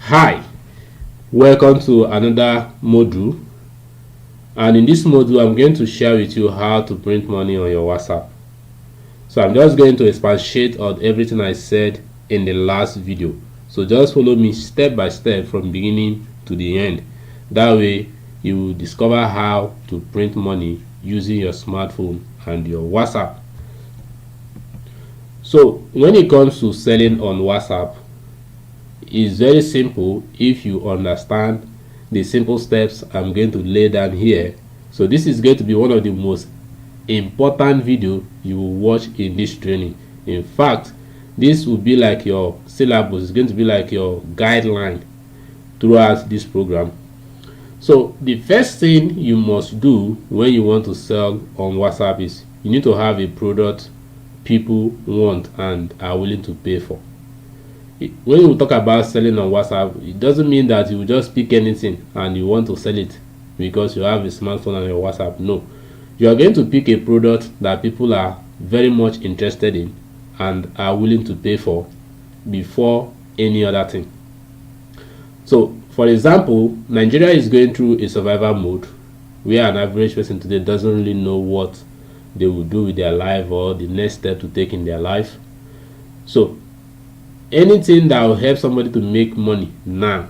Hi, welcome to another module, and in this module I'm going to share with you how to print money on your WhatsApp. So I'm just going to expatiate on everything I said in the last video, so just follow me step by step from beginning to the end. That way you will discover how to print money using your smartphone and your WhatsApp. So when it comes to selling on WhatsApp, it's very simple if you understand the simple steps I'm going to lay down here. So this is going to be one of the most important video you will watch in this training. In fact, this will be like your syllabus. It's going to be like your guideline throughout this program. So the first thing you must do when you want to sell on WhatsApp is you need to have a product people want and are willing to pay for. When you talk about selling on WhatsApp, it doesn't mean that you will just pick anything and you want to sell it because you have a smartphone and your WhatsApp. No, you are going to pick a product that people are very much interested in and are willing to pay for before any other thing. So for example, Nigeria is going through a survival mode where an average person today doesn't really know what they will do with their life or the next step to take in their life. So anything that will help somebody to make money now,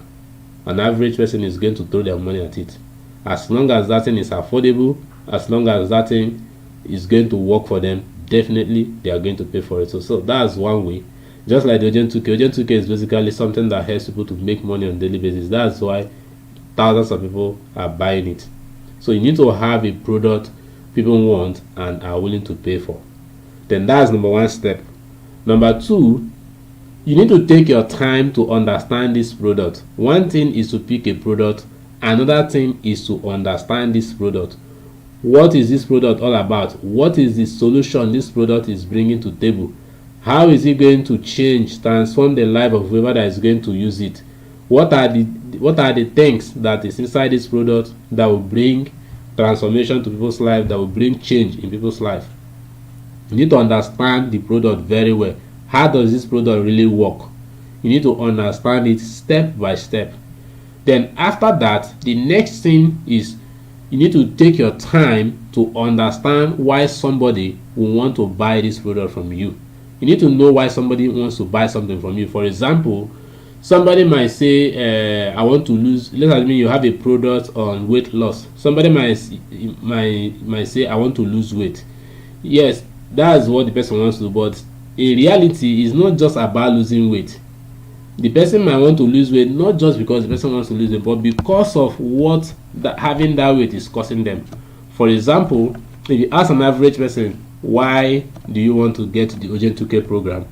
an average person is going to throw their money at it. As long as that thing is affordable, as long as that thing is going to work for them, definitely they are going to pay for it. So that's one way. Just like the Agent 2K. Agent 2K is basically something that helps people to make money on a daily basis. That's why thousands of people are buying it. So you need to have a product people want and are willing to pay for. Then that's number one step. Number two, you need to take your time to understand this product. One thing is to pick a product, another thing is to understand this product. What is this product all about? What is the solution this product is bringing to the table? How is it going to transform the life of whoever that is going to use it? What are the things that is inside this product that will bring transformation to people's life, that will bring change in people's life? You need to understand the product very well. How does this product really work? You need to understand it step by step. Then after that, the next thing is you need to take your time to understand why somebody will want to buy this product from you. You need to know why somebody wants to buy something from you. For example, somebody might say, I want to lose. Let's assume you have a product on weight loss. Somebody might say, I want to lose weight. Yes, that's what the person wants to do, but in reality, it's not just about losing weight. The person might want to lose weight not just because the person wants to lose it, but because of what having that weight is costing them. For example, if you ask an average person, why do you want to get the Agent 2K program?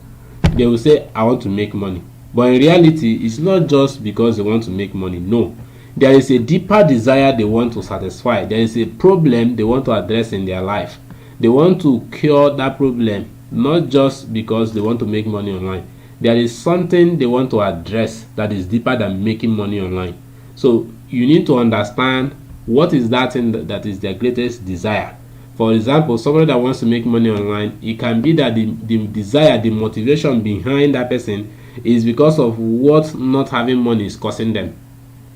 They will say, I want to make money. But in reality, it's not just because they want to make money. No, there is a deeper desire they want to satisfy. There is a problem they want to address in their life. They want to cure that problem, not just because they want to make money online. There is something they want to address that is deeper than making money online. So you need to understand what is that thing that is their greatest desire. For example, somebody that wants to make money online, it can be that the desire, the motivation behind that person is because of what not having money is costing them.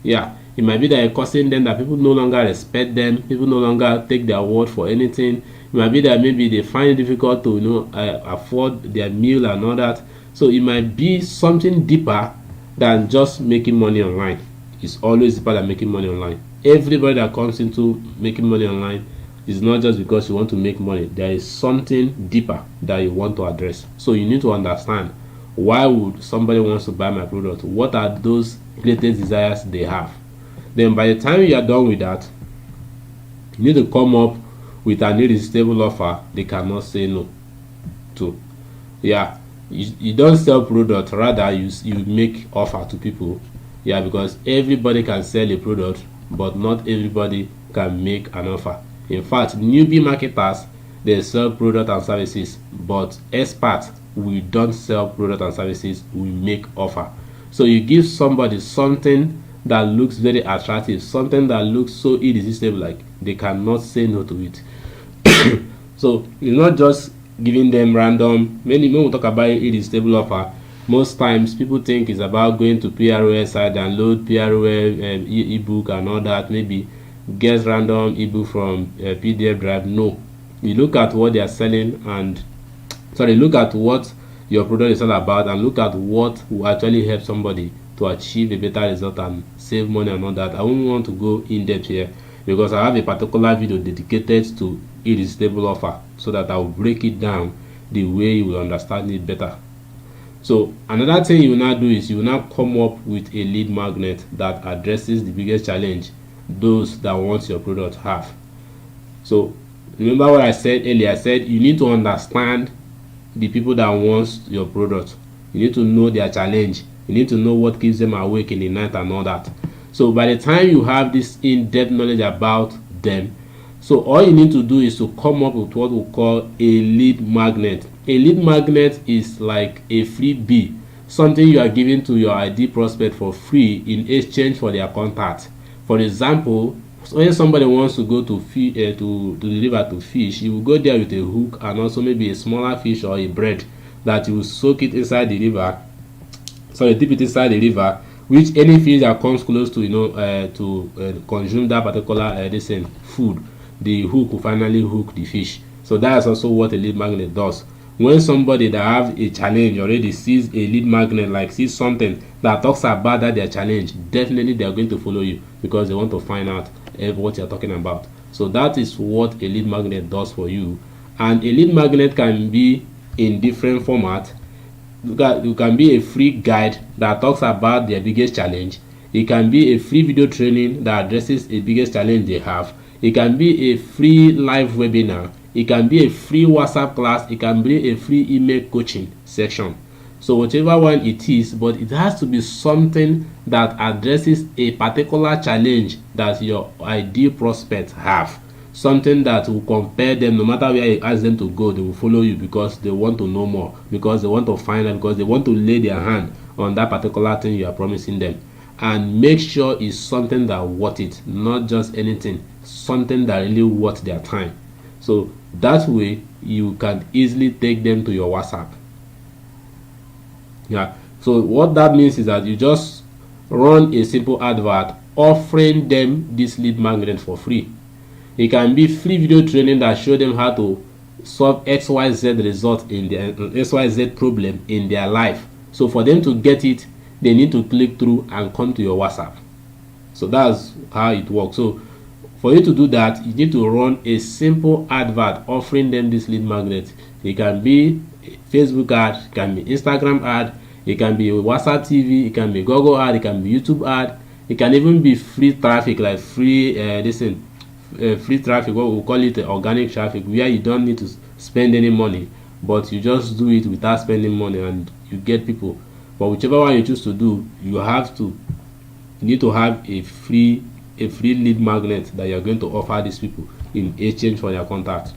Yeah, it might be that it's costing them that people no longer respect them, people no longer take their word for anything. It might be that maybe they find it difficult to afford their meal and all that. So it might be something deeper than just making money online. It's always deeper than making money online. Everybody that comes into making money online is not just because you want to make money. There is something deeper that you want to address. So you need to understand, why would somebody wants to buy my product? What are those greatest desires they have? Then by the time you are done with that, you need to come up with an irresistible offer they cannot say no to. Yeah, you don't sell product, rather you make offer to people. Yeah, because everybody can sell a product, but not everybody can make an offer. In fact, newbie marketers, they sell product and services, but experts, we don't sell product and services, we make offer. So you give somebody something that looks very attractive, something that looks so irresistible, like they cannot say no to it. So you're not just giving them random. When we talk about irresistible offer, Most times people think it's about going to PROS site, download PROS ebook and all that, maybe get random ebook from PDF drive. No, you look at what they are selling, and look at what your product is all about, and look at what will actually help somebody to achieve a better result and save money and all that. I won't want to go in depth here because I have a particular video dedicated to irresistible offer, so that I will break it down the way you will understand it better. So another thing you will now do is you will now come up with a lead magnet that addresses the biggest challenge those that want your product have. So remember what I said earlier. I said you need to understand the people that want your product. You need to know their challenge. You need to know what keeps them awake in the night and all that. So by the time you have this in-depth knowledge about them, so all you need to do is to come up with what we call a lead magnet. A lead magnet is like a freebie, something you are giving to your ID prospect for free in exchange for their contact. For example, when somebody wants to go to the river to fish, you will go there with a hook and also maybe a smaller fish or a bread that you will soak it inside the river. Dip it inside the river, which any fish that comes close to consume that particular food, the hook will finally hook the fish. So that's also what a lead magnet does. When somebody that have a challenge already sees a lead magnet, like sees something that talks about that their challenge, definitely they are going to follow you because they want to find out what you're talking about. So that is what a lead magnet does for you. And a lead magnet can be in different format. You can be a free guide that talks about their biggest challenge. It can be a free video training that addresses the biggest challenge they have. It can be a free live webinar. It can be a free WhatsApp class. It can be a free email coaching section. So whatever one it is, but it has to be something that addresses a particular challenge that your ideal prospects have. Something that will compare them. No matter where you ask them to go, they will follow you because they want to know more, because they want to find out, because they want to lay their hand on that particular thing you are promising them. And make sure it's something that worth it, not just anything, something that really worth their time. So that way you can easily take them to your WhatsApp. Yeah, so what that means is that you just run a simple advert offering them this lead magnet for free. It can be free video training that show them how to solve XYZ result in their XYZ problem in their life. So for them to get it, they need to click through and come to your WhatsApp. So that's how it works. So for you to do that, you need to run a simple advert offering them this lead magnet. It can be a Facebook ad, it can be Instagram ad, it can be a WhatsApp TV, it can be Google ad, it can be YouTube ad, it can even be free traffic, like free free traffic, what we call it organic traffic, where you don't need to spend any money, but you just do it without spending money and you get people. But whichever one you choose to do, you need to have a free lead magnet that you're going to offer these people in exchange for their contact.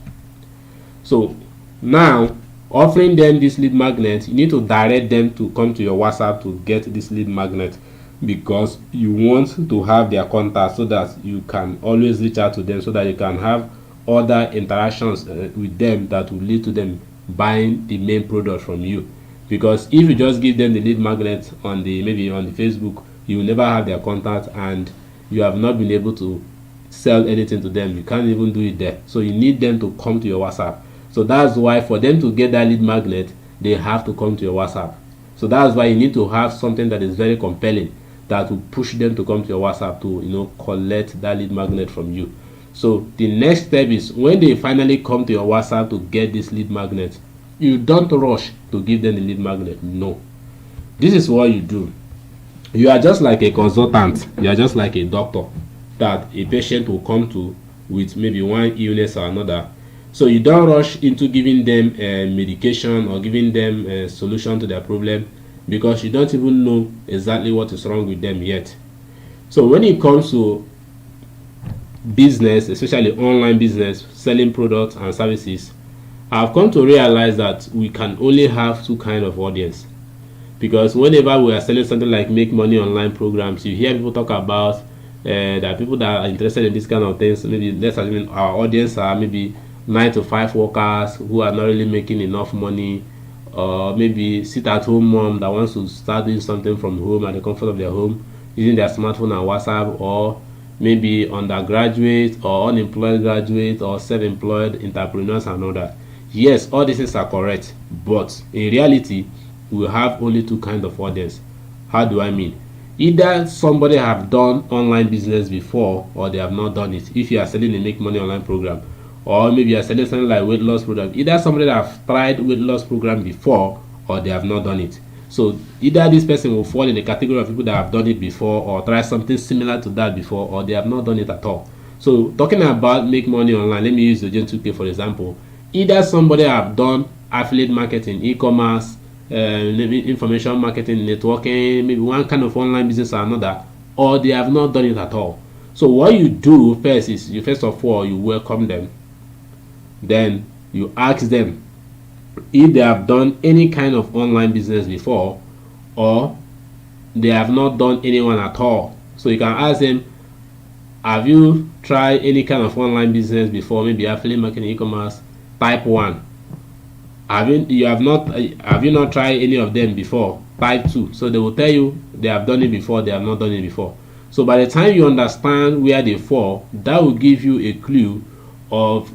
So now, offering them this lead magnet, you need to direct them to come to your WhatsApp to get this lead magnet, because you want to have their contact so that you can always reach out to them, so that you can have other interactions with them that will lead to them buying the main product from you. Because if you just give them the lead magnet on the Facebook, you will never have their contact and you have not been able to sell anything to them. You can't even do it there. So you need them to come to your WhatsApp. So that's why for them to get that lead magnet, they have to come to your WhatsApp. So that's why you need to have something that is very compelling, that will push them to come to your WhatsApp to collect that lead magnet from you. So the next step is, when they finally come to your WhatsApp to get this lead magnet, you don't rush to give them the lead magnet. No. This is what you do. You are just like a consultant. You are just like a doctor that a patient will come to with maybe one illness or another. So you don't rush into giving them medication or giving them a solution to their problem, because you don't even know exactly what is wrong with them yet. So when it comes to business, especially online business, selling products and services, I've come to realize that we can only have two kinds of audience. Because whenever we are selling something like make money online programs, you hear people talk about that people that are interested in this kind of things. Maybe let's assume our audience are maybe 9 to 5 workers who are not really making enough money, or maybe sit at home mom that wants to start doing something from home at the comfort of their home using their smartphone and WhatsApp, or maybe undergraduate or unemployed graduate or self-employed entrepreneurs and all that. Yes, all these things are correct, but in reality we have only two kinds of audience. How do I mean? Either somebody have done online business before or they have not done it. If you are selling a make money online program, or maybe you are selling something like weight loss program, either somebody that have tried weight loss program before or they have not done it. So either this person will fall in the category of people that have done it before or tried something similar to that before, or they have not done it at all. So talking about make money online, let me use the Gen 2K for example. Either somebody have done affiliate marketing, e-commerce, maybe information marketing, networking, maybe one kind of online business or another, or they have not done it at all. So what you do first is you first of all you welcome them, then you ask them if they have done any kind of online business before or they have not done any one at all. So you can ask them, have you tried any kind of online business before, maybe affiliate marketing, e-commerce? Type 1. Have you not tried any of them before? Type 2. So they will tell you they have done it before, they have not done it before. So by the time you understand where they fall, that will give you a clue of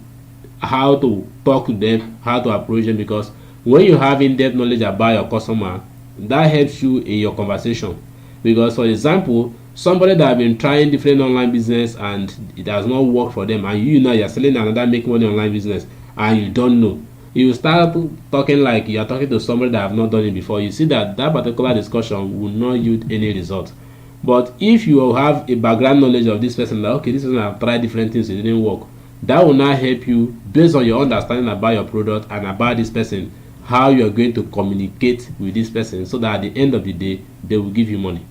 how to talk to them, how to approach them, because when you have in-depth knowledge about your customer, that helps you in your conversation. Because for example, somebody that have been trying different online business and it has not worked for them, and you know you're selling another make money online business and you don't know, you start talking like you're talking to somebody that have not done it before. You see that particular discussion will not yield any result. But if you have a background knowledge of this person, like okay, this person have tried different things, it didn't work, that will now help you based on your understanding about your product and about this person, how you are going to communicate with this person so that at the end of the day they will give you money.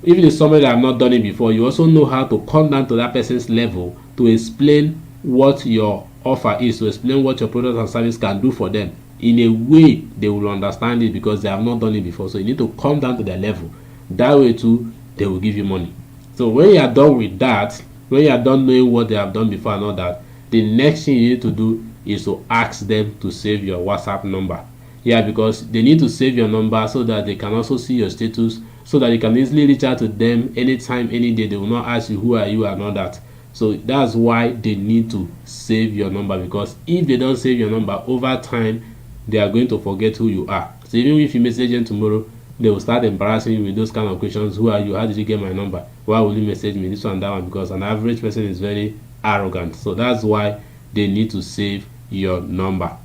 If it is somebody that have not done it before, you also know how to come down to that person's level to explain what your offer is, to explain what your product and service can do for them in a way they will understand it, because they have not done it before. So you need to come down to their level. That way too they will give you money. So when you are done with that, when you are done knowing what they have done before and all that, the next thing you need to do is to ask them to save your WhatsApp number. Yeah, because they need to save your number so that they can also see your status, so that you can easily reach out to them anytime, any day. They will not ask you who are you and all that. So that's why they need to save your number, because if they don't save your number, over time they are going to forget who you are. So even if you message them tomorrow, they will start embarrassing you with those kind of questions. Who are you? How did you get my number? Why will you message me? This one, that one. Because an average person is very arrogant. So that's why they need to save your number.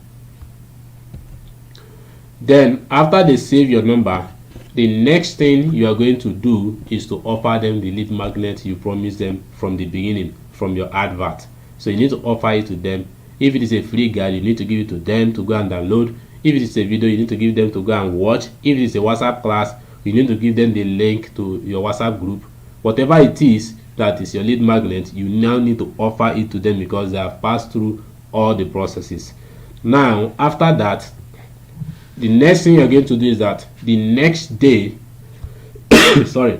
Then after they save your number, the next thing you are going to do is to offer them the lead magnet you promised them from the beginning, from your advert. So you need to offer it to them. If it is a free guide, you need to give it to them to go and download. If it is a video, you need to give them to go and watch. If it is a WhatsApp class, you need to give them the link to your WhatsApp group. Whatever it is that is your lead magnet, you now need to offer it to them because they have passed through all the processes. Now after that, the next thing you're going to do is that the next day sorry,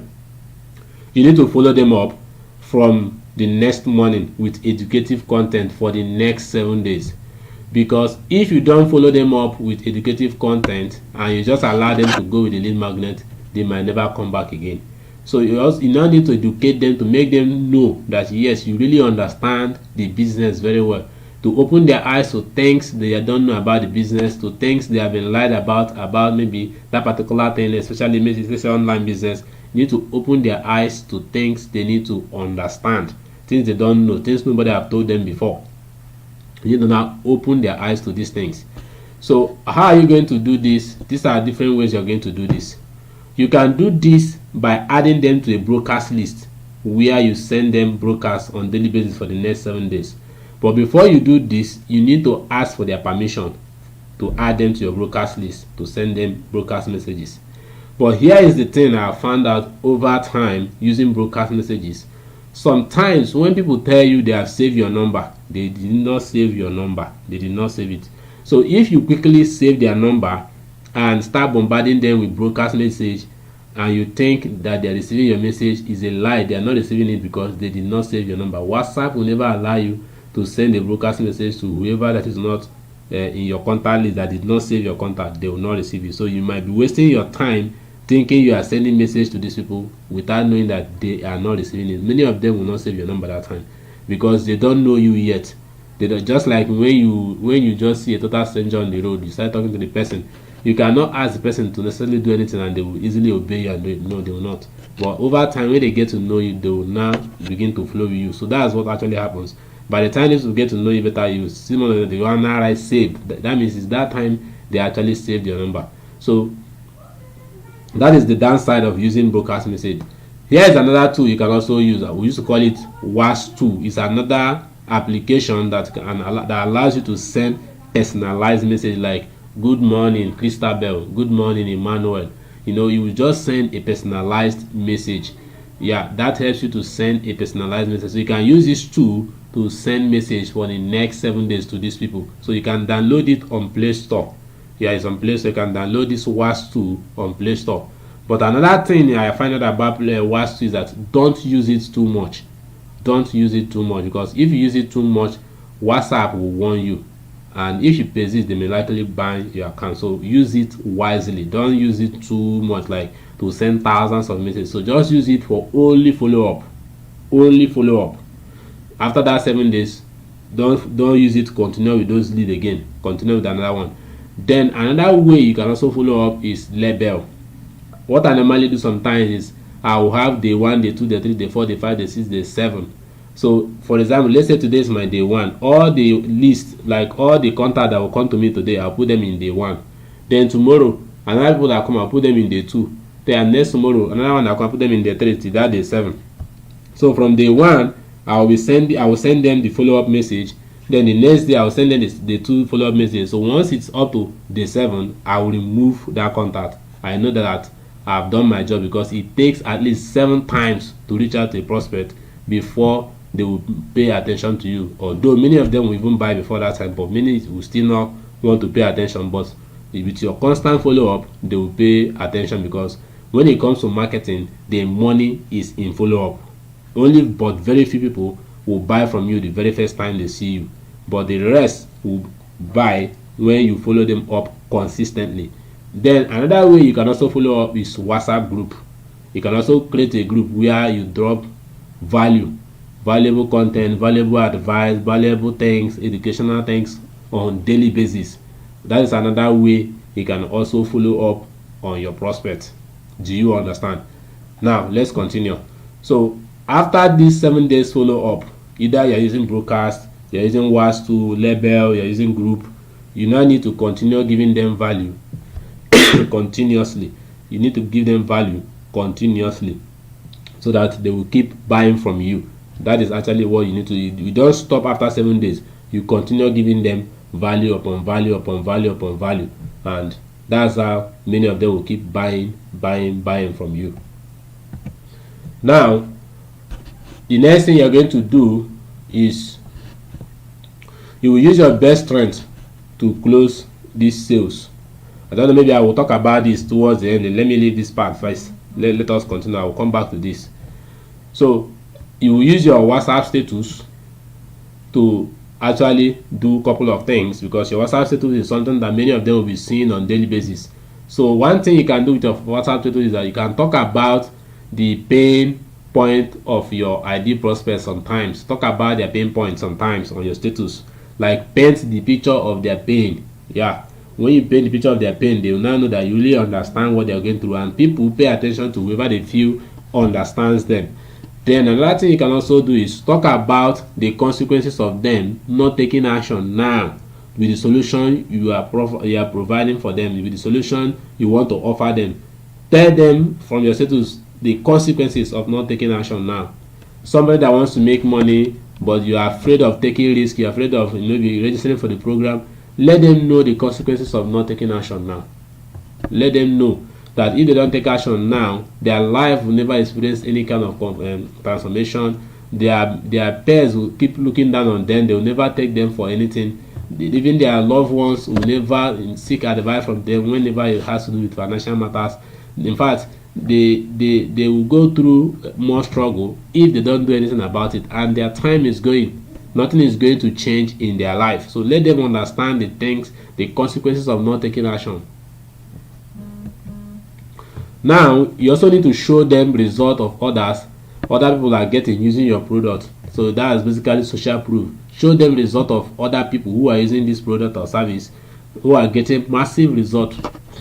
you need to follow them up from the next morning with educative content for the next 7 days. Because if you don't follow them up with educative content and you just allow them to go with the lead magnet, they might never come back again. So you now need to educate them to make them know that yes, you really understand the business very well, to open their eyes to things they don't know about the business, to things they have been lied about maybe that particular thing, especially maybe this online business. You need to open their eyes to things they need to understand, things they don't know, things nobody have told them before. You need to now open their eyes to these things. So how are you going to do this? These are different ways you're going to do this. You can do this by adding them to a broadcast list where you send them broadcasts on daily basis for the next 7 days. But before you do this, you need to ask for their permission to add them to your broadcast list, to send them broadcast messages. But here is the thing I found out over time using broadcast messages. Sometimes when people tell you they have saved your number, they did not save your number. They did not save it. So if you quickly save their number and start bombarding them with broadcast message, and you think that they are receiving your message, is a lie. They are not receiving it because they did not save your number. WhatsApp will never allow you to send a broadcast message to whoever that is not in your contact list that did not save your contact, they will not receive it. So you might be wasting your time thinking you are sending message to these people without knowing that they are not receiving it. Many of them will not save your number that time because they don't know you yet. They don't, just like when you just see a total stranger on the road, you start talking to the person, you cannot ask the person to necessarily do anything and they will easily obey you and do it. No, they will not. But over time, when they get to know you, they will now begin to flow with you. So that's what actually happens. By the time they get to know you better, you see that they are now right saved. That means it's that time they actually saved your number. So that is the downside of using broadcast message. Here is another tool you can also use. We used to call it WAS2. It's another application that allows you to send personalized message like good morning Christabel, good morning Emmanuel. You know, you will just send a personalized message. Yeah, that helps you to send a personalized message. So you can use this tool to send message for the next 7 days to these people. So you can download it on Play Store. Yeah, it's on Play Store. You can download this WAS2 on Play Store. But another thing I find out about WAS2 is that don't use it too much. Don't use it too much, because if you use it too much, WhatsApp will warn you, and if you persist, they may likely ban your account. So use it wisely. Don't use it too much, like to send thousands of messages. So just use it for only follow up. Only follow up. After that 7 days, don't use it to continue with those leads again. Continue with another one. Then another way you can also follow up is label. What I normally do sometimes is I will have day 1, day 2, day 3, day 4, day 5, day 6, day 7. So for example, let's say today is my day 1. All the list, like all the contact that will come to me today, I'll put them in day 1. Then tomorrow, another people that come, I'll put them in day 2. Then next tomorrow, another one that come, I'll put them in day 3 till that day 7. So from day 1, I will send them the follow-up message. Then the next day I will send them the 2 follow-up messages. So once it's up to day 7, I will remove that contact. I know that I've done my job, because it takes at least 7 times to reach out to a prospect before they will pay attention to you. Although many of them will even buy before that time, but many will still not want to pay attention. But with your constant follow-up, they will pay attention, because when it comes to marketing, the money is in follow-up. But very few people will buy from you the very first time they see you, but the rest will buy when you follow them up consistently. Then another way you can also follow up is WhatsApp group. You can also create a group where you drop valuable content, valuable advice, valuable things, educational things on daily basis. That is another way you can also follow up on your prospect. Do you understand? Now let's continue. So after these 7 days follow up, either you're using broadcast, you're using WAS2, label, you're using group, you now need to continue giving them value continuously. You need to give them value continuously so that they will keep buying from you. That is actually what you need to do. You don't stop after 7 days. You continue giving them value upon value upon value upon value, and that's how many of them will keep buying from you. Now the next thing you're going to do is you will use your best strength to close these sales. I don't know, maybe I will talk about this towards the end. Let me leave this part first. Let us continue. I will come back to this. So you will use your WhatsApp status to actually do a couple of things, because your WhatsApp status is something that many of them will be seeing on daily basis. So one thing you can do with your WhatsApp status is that you can talk about the pain point of your ID prospects sometimes. Talk about their pain point sometimes on your status. Like paint the picture of their pain. Yeah. When you paint the picture of their pain, they will now know that you really understand what they are going through, and people pay attention to whoever they feel understands them. Then another thing you can also do is talk about the consequences of them not taking action now with the solution you are providing for them, with the solution you want to offer them. Tell them from your status the consequences of not taking action now. Somebody that wants to make money, but you are afraid of taking risk, you're afraid of maybe registering for the program. Let them know the consequences of not taking action now. Let them know that if they don't take action now, their life will never experience any kind of transformation. Their peers will keep looking down on them. They will never take them for anything. Even their loved ones will never seek advice from them whenever it has to do with financial matters. In fact, they will go through more struggle if they don't do anything about it, and their time is going. nothing is going to change in their life. So let them understand the things, the consequences of not taking action. Now you also need to show them result of other people are getting using your product. So that is basically social proof. Show them result of other people who are using this product or service, who are getting massive result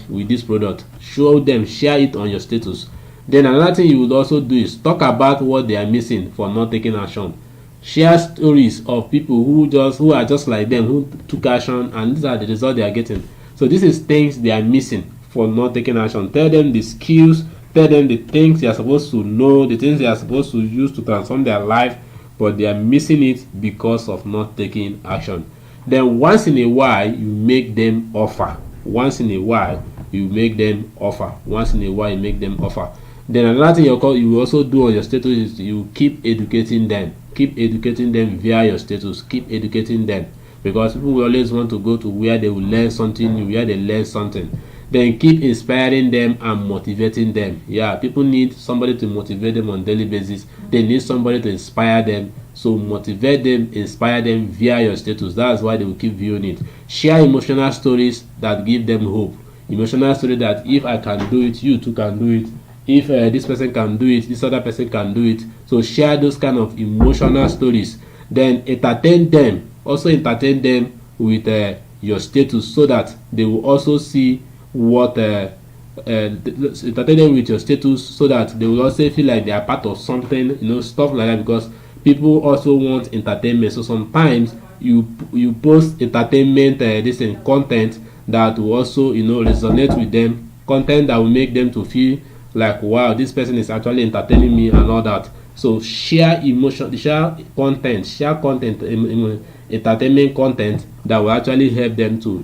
with this product. Show them, share it on your status. Then another thing you would also do is talk about what they are missing for not taking action. Share stories of people who are just like them, who took action, and these are the results they are getting. So this is things they are missing for not taking action. Tell them the skills, tell them the things they are supposed to know, the things they are supposed to use to transform their life, but they are missing it because of not taking action. Then once in a while you make them offer. Once in a while you make them offer. Once in a while you make them offer. Then another thing you also do on your status is you keep educating them. Keep educating them via your status. Keep educating them, because people will always want to go to where they will learn something new, where they learn something. Then keep inspiring them and motivating them. Yeah, people need somebody to motivate them on a daily basis. They need somebody to inspire them. So motivate them, inspire them via your status. That's why they will keep viewing it. Share emotional stories that give them hope. Emotional story that if I can do it, you too can do it. If this person can do it, this other person can do it. So share those kind of emotional stories. Then entertain them. Also entertain them with your status, so that they will also see what entertain them with your status, so that they will also feel like they are part of something, stuff like that, because people also want entertainment. So sometimes you post entertainment this in content that will also resonate with them, content that will make them to feel like, wow, this person is actually entertaining me and all that. So share content, entertainment content that will actually help them to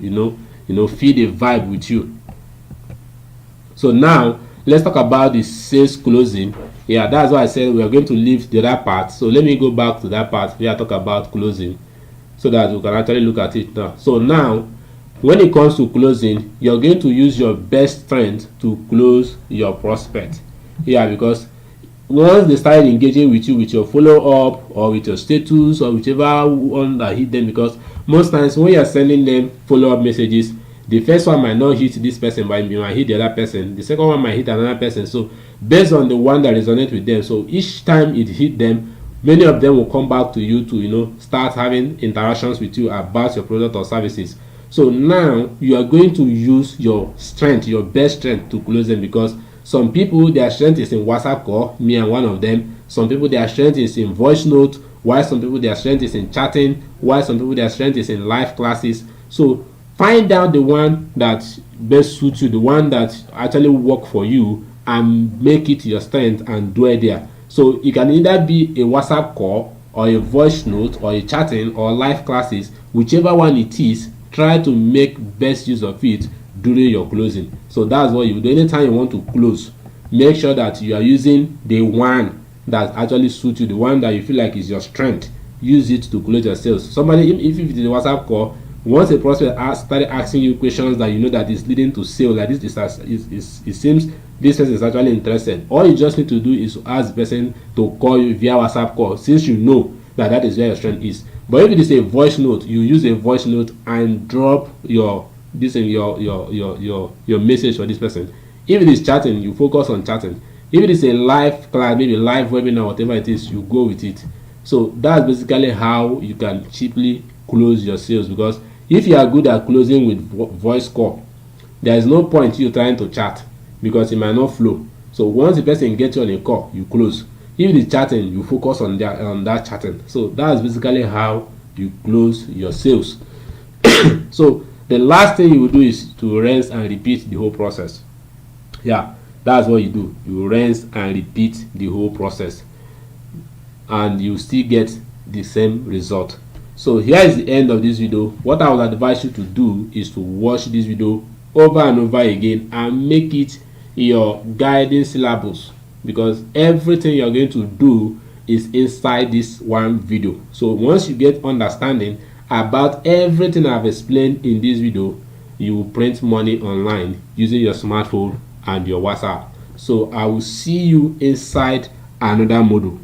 feel the vibe with you. So now let's talk about the sales closing. Yeah, that's why I said we are going to leave the other part. So let me go back to that part where I talk about closing, so that we can actually look at it now. So now when it comes to closing, you're going to use your best strength to close your prospect. Yeah, because once they start engaging with you with your follow-up or with your status or whichever one that hit them, because most times when you're sending them follow-up messages, the first one might not hit this person, but you might hit the other person. The second one might hit another person. So based on the one that resonates with them, so each time it hit them, many of them will come back to you to start having interactions with you about your product or services. So now you are going to use your strength, your best strength, to close them, because some people, their strength is in WhatsApp call, me and one of them. Some people, their strength is in voice note, while some people, their strength is in chatting, while some people, their strength is in live classes. So find out the one that best suits you, the one that actually work for you, and make it your strength and dwell there. So it can either be a WhatsApp call or a voice note or a chatting or live classes, whichever one it is. Try to make best use of it during your closing. So that's what you do. Anytime you want to close, make sure that you are using the one that actually suits you, the one that you feel like is your strength. Use it to close your sales. Somebody, if it is a WhatsApp call, once a prospect started asking you questions that that is leading to sale, like this it seems this person is actually interested, all you just need to do is to ask the person to call you via WhatsApp call, since you know that is where your strength is. But if it is a voice note, you use a voice note and drop your message for this person. If it is chatting, you focus on chatting. If it is a live class, maybe live webinar, whatever it is, you go with it. So that's basically how you can cheaply close your sales, because if you are good at closing with voice call, there is no point you trying to chat, because it might not flow. So once the person gets you on a call, you close. If it is chatting, you focus on that chatting. So that's basically how you close your sales. So the last thing you will do is to rinse and repeat the whole process. Yeah, that's what you do. You rinse and repeat the whole process, and you still get the same result. So here is the end of this video. What I would advise you to do is to watch this video over and over again and make it your guiding syllabus, because everything you're going to do is inside this one video. So once you get understanding about everything I've explained in this video, you will print money online using your smartphone and your WhatsApp. So I will see you inside another module.